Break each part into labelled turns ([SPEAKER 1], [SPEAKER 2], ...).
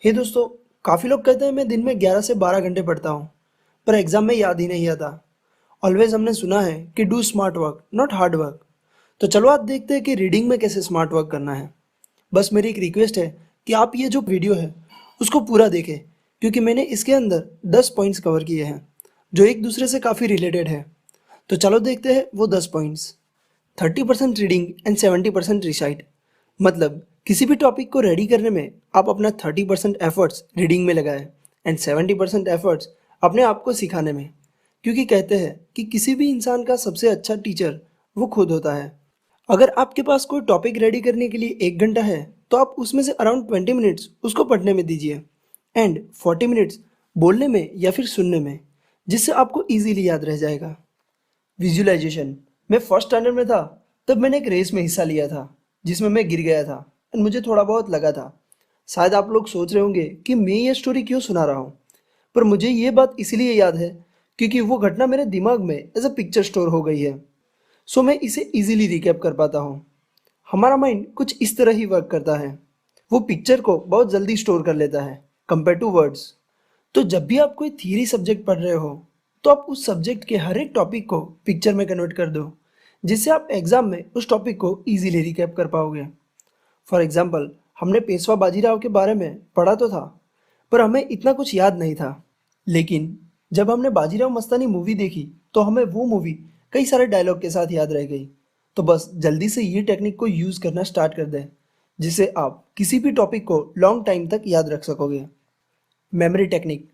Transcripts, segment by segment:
[SPEAKER 1] हे दोस्तों, काफ़ी लोग कहते हैं मैं दिन में 11 से 12 घंटे पढ़ता हूँ, पर एग्जाम में याद ही नहीं आता। ऑलवेज हमने सुना है कि do smart work not hard work. तो चलो आज देखते हैं कि रीडिंग में कैसे स्मार्ट वर्क करना है। बस मेरी एक रिक्वेस्ट है कि आप ये जो वीडियो है उसको पूरा देखें, क्योंकि मैंने इसके अंदर 10 पॉइंट्स कवर किए हैं जो एक दूसरे से काफ़ी रिलेटेड है। तो चलो देखते हैं वो 10 पॉइंट्स। 30% reading and 70% recite. मतलब किसी भी टॉपिक को रेडी करने में आप अपना 30% एफर्ट्स रीडिंग में लगाएं एंड 70% एफर्ट्स अपने आप को सिखाने में। क्योंकि कहते हैं कि किसी भी इंसान का सबसे अच्छा टीचर वो खुद होता है। अगर आपके पास कोई टॉपिक रेडी करने के लिए 1 घंटा है तो आप उसमें से अराउंड 20 मिनट्स उसको पढ़ने में दीजिए एंड 40 मिनट्स बोलने में या फिर सुनने में, जिससे आपको ईजीली याद रह जाएगा। विजुअलाइजेशन। मैं फर्स्ट स्टैंडर्ड में था तब मैंने एक रेस में हिस्सा लिया था जिसमें मैं गिर गया था एंड मुझे थोड़ा बहुत लगा था। शायद आप लोग सोच रहे होंगे कि मैं ये स्टोरी क्यों सुना रहा हूँ, पर मुझे ये बात इसलिए याद है क्योंकि वो घटना मेरे दिमाग में एज अ पिक्चर स्टोर हो गई है। सो मैं इसे इजीली रिकैप कर पाता हूँ। हमारा माइंड कुछ इस तरह ही वर्क करता है। वो पिक्चर को बहुत जल्दी स्टोर कर लेता है कंपेयर टू वर्ड्स। तो जब भी आप कोई थियरी सब्जेक्ट पढ़ रहे हो तो आप उस सब्जेक्ट के हर एक टॉपिक को पिक्चर में कन्वर्ट कर दो, जिससे आप एग्जाम में उस टॉपिक को इजीली रिकैप कर पाओगे। फॉर एग्जाम्पल, हमने पेशवा बाजीराव के बारे में पढ़ा तो था, पर हमें इतना कुछ याद नहीं था। लेकिन जब हमने बाजीराव मस्तानी मूवी देखी तो हमें वो मूवी कई सारे डायलॉग के साथ याद रह गई। तो बस जल्दी से ये टेक्निक को यूज़ करना स्टार्ट कर दें, जिससे आप किसी भी टॉपिक को लॉन्ग टाइम तक याद रख सकोगे। Memory technique.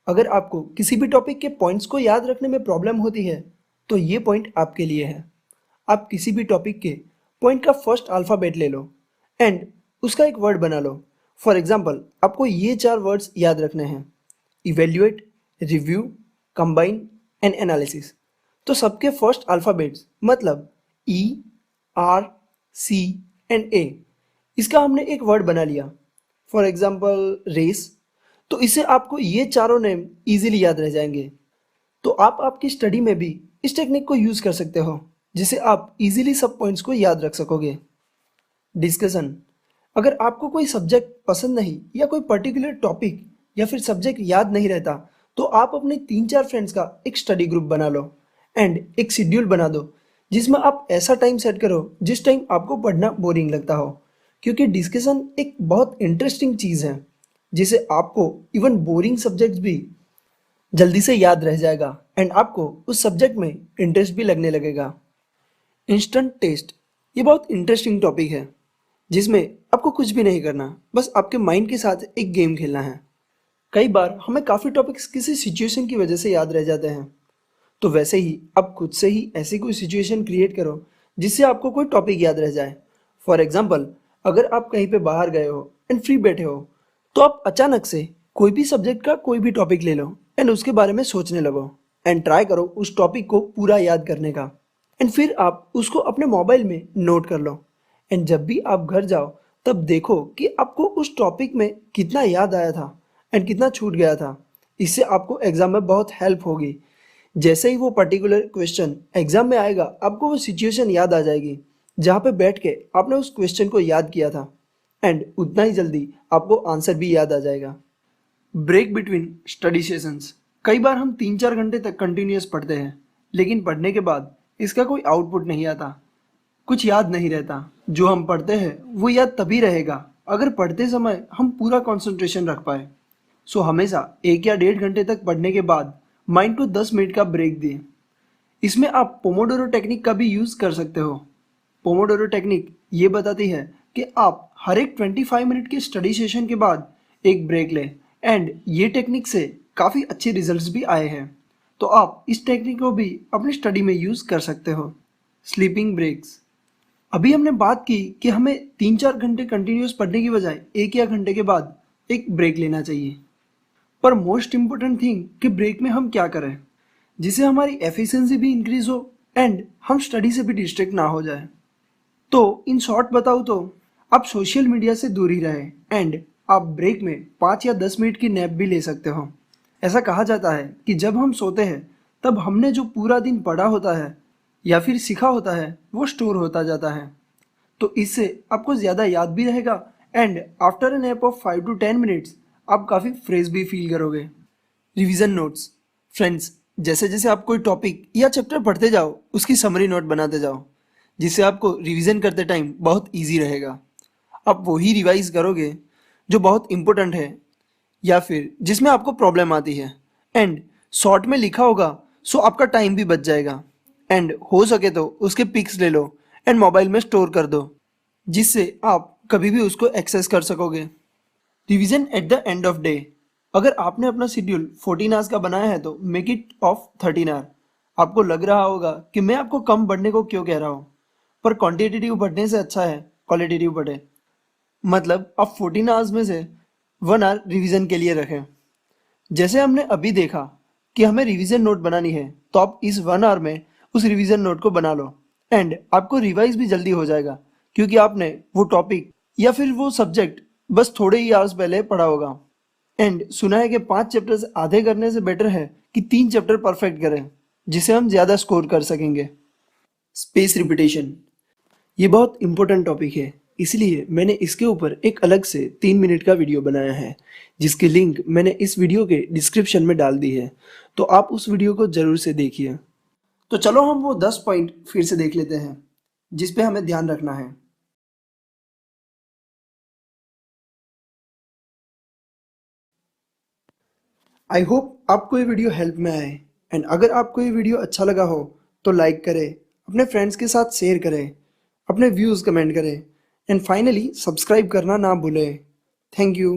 [SPEAKER 1] अगर आपको किसी भी टॉपिक के पॉइंट्स को याद रखने में प्रॉब्लम होती है तो ये पॉइंट आपके लिए है। आप किसी भी टॉपिक के पॉइंट का फर्स्ट अल्फ़ाबेट ले लो एंड उसका एक वर्ड बना लो। फॉर एग्जाम्पल, आपको ये 4 वर्ड्स याद रखने हैं: evaluate, review, combine and analysis. तो सबके फर्स्ट अल्फ़ाबेट्स मतलब ई, आर, सी एंड ए, इसका हमने एक वर्ड बना लिया। For example race. तो इससे आपको ये चारों नेम इजीली याद रह जाएंगे। तो आप आपकी स्टडी में भी इस टेक्निक को यूज़ कर सकते हो, जिससे आप इजीली सब पॉइंट्स को याद रख सकोगे। डिस्कशन। अगर आपको कोई सब्जेक्ट पसंद नहीं या कोई पर्टिकुलर टॉपिक या फिर सब्जेक्ट याद नहीं रहता, तो आप अपने 3-4 फ्रेंड्स का एक स्टडी ग्रुप बना लो एंड एक शेड्यूल बना दो, जिसमें आप ऐसा टाइम सेट करो जिस टाइम आपको पढ़ना बोरिंग लगता हो। क्योंकि डिस्कशन एक बहुत इंटरेस्टिंग चीज़ है, जिसे आपको इवन बोरिंग सब्जेक्ट्स भी जल्दी से याद रह जाएगा एंड आपको उस सब्जेक्ट में इंटरेस्ट भी लगने लगेगा। Instant test. ये बहुत इंटरेस्टिंग टॉपिक है जिसमें आपको कुछ भी नहीं करना, बस आपके माइंड के साथ एक गेम खेलना है। कई बार हमें काफ़ी टॉपिक्स किसी सिचुएशन की वजह से याद रह जाते हैं। तो वैसे ही आप खुद से ही ऐसी कोई सिचुएशन क्रिएट करो जिससे आपको कोई टॉपिक याद रह जाए। फॉर एग्जाम्पल, अगर आप कहीं पे बाहर गए हो एंड फ्री बैठे हो, तो आप अचानक से कोई भी सब्जेक्ट का कोई भी टॉपिक ले लो एंड उसके बारे में सोचने लगो एंड ट्राई करो उस टॉपिक को पूरा याद करने का। एंड फिर आप उसको अपने मोबाइल में नोट कर लो एंड जब भी आप घर जाओ तब देखो कि आपको उस टॉपिक में कितना याद आया था एंड कितना छूट गया था। इससे आपको एग्जाम में बहुत हेल्प होगी। जैसे ही वो पर्टिकुलर क्वेश्चन एग्जाम में आएगा, आपको वो सिचुएशन याद आ जाएगी जहाँ पे बैठ के आपने उस क्वेश्चन को याद किया था एंड उतना ही जल्दी आपको आंसर भी याद आ जाएगा। Break between study sessions. कई बार हम 3-4 घंटे तक कंटिन्यूस पढ़ते हैं, लेकिन पढ़ने के बाद इसका कोई आउटपुट नहीं आता, कुछ याद नहीं रहता। जो हम पढ़ते हैं वो याद तभी रहेगा अगर पढ़ते समय हम पूरा कंसंट्रेशन रख पाए। सो हमेशा 1 या 1.5 घंटे तक पढ़ने के बाद माइंड को 10 मिनट का ब्रेक दें। इसमें आप पोमोडोरो टेक्निक का भी यूज़ कर सकते हो। पोमोडोरो टेक्निक ये बताती है कि आप हर एक 25 मिनट के स्टडी सेशन के बाद एक ब्रेक लें एंड ये टेक्निक से काफ़ी अच्छे रिजल्ट्स भी आए हैं। तो आप इस टेक्निक को भी अपनी स्टडी में यूज़ कर सकते हो। Sleeping breaks. अभी हमने बात की कि हमें 3-4 घंटे कंटिन्यूस पढ़ने की बजाय 1 या घंटे के बाद एक ब्रेक लेना चाहिए। पर मोस्ट इम्पोर्टेंट थिंग कि ब्रेक में हम क्या करें जिससे हमारी एफिशिएंसी भी इंक्रीज हो एंड हम स्टडी से भी डिस्ट्रैक्ट ना हो जाए। तो इन शॉर्ट बताऊँ तो आप सोशल मीडिया से दूर ही रहें एंड आप ब्रेक में 5 या 10 मिनट की नैप भी ले सकते हो। ऐसा कहा जाता है कि जब हम सोते हैं तब हमने जो पूरा दिन पढ़ा होता है या फिर सीखा होता है वो स्टोर होता जाता है। तो इससे आपको ज़्यादा याद भी रहेगा and after a nap of 5 to 10 minutes आप काफ़ी फ्रेश भी फील करोगे। Revision notes. फ्रेंड्स, जैसे जैसे आप कोई टॉपिक या चैप्टर पढ़ते जाओ उसकी समरी नोट बनाते जाओ, जिससे आपको रिवीजन करते टाइम बहुत इजी रहेगा। आप वही रिवाइज करोगे जो बहुत इंपॉर्टेंट है या फिर जिसमें आपको प्रॉब्लम आती है, एंड शॉर्ट में लिखा होगा, सो आपका टाइम भी बच जाएगा। एंड हो सके तो उसके पिक्स ले लो एंड मोबाइल में स्टोर कर दो, जिससे आप कभी भी उसको एक्सेस कर सकोगे। Revision at the end of day. अगर आपने अपना शेड्यूल 14 आवर्स का बनाया है तो मेक इट ऑफ 13 आवर। आपको लग रहा होगा कि मैं आपको कम पढ़ने को क्यों कह रहा हूँ, पर क्वांटिटेटिव पढ़ने से अच्छा है क्वालिटेटिव पढ़े। मतलब आप 14 आवर्स में से 1 आवर रिवीजन के लिए रखें। जैसे हमने अभी देखा कि हमें रिवीजन नोट बनानी है, तो आप इस 1 आवर में उस रिवीजन नोट को बना लो एंड आपको रिवाइज भी जल्दी हो जाएगा, क्योंकि आपने वो टॉपिक या फिर वो सब्जेक्ट बस थोड़े ही आवर्स पहले पढ़ा होगा। एंड सुना है कि 5 चैप्टर्स आधे करने से बेटर है कि 3 चैप्टर परफेक्ट करें, जिसे हम ज़्यादा स्कोर कर सकेंगे। स्पेस रिपीटेशन, ये बहुत इंपॉर्टेंट टॉपिक है, इसलिए मैंने इसके ऊपर एक अलग से 3 मिनट का वीडियो बनाया है, जिसकी लिंक मैंने इस वीडियो के डिस्क्रिप्शन में डाल दी है, तो आप उस वीडियो को जरूर से देखिए। तो चलो हम वो 10 पॉइंट फिर से देख लेते हैं जिस पे हमें ध्यान रखना है। आई होप आपको ये वीडियो हेल्प में आए, एंड अगर आपको ये वीडियो अच्छा लगा हो तो लाइक करें, अपने फ्रेंड्स के साथ शेयर करें, अपने व्यूज़ कमेंट करें, एंड फाइनली सब्सक्राइब करना ना भूलें। Thank you.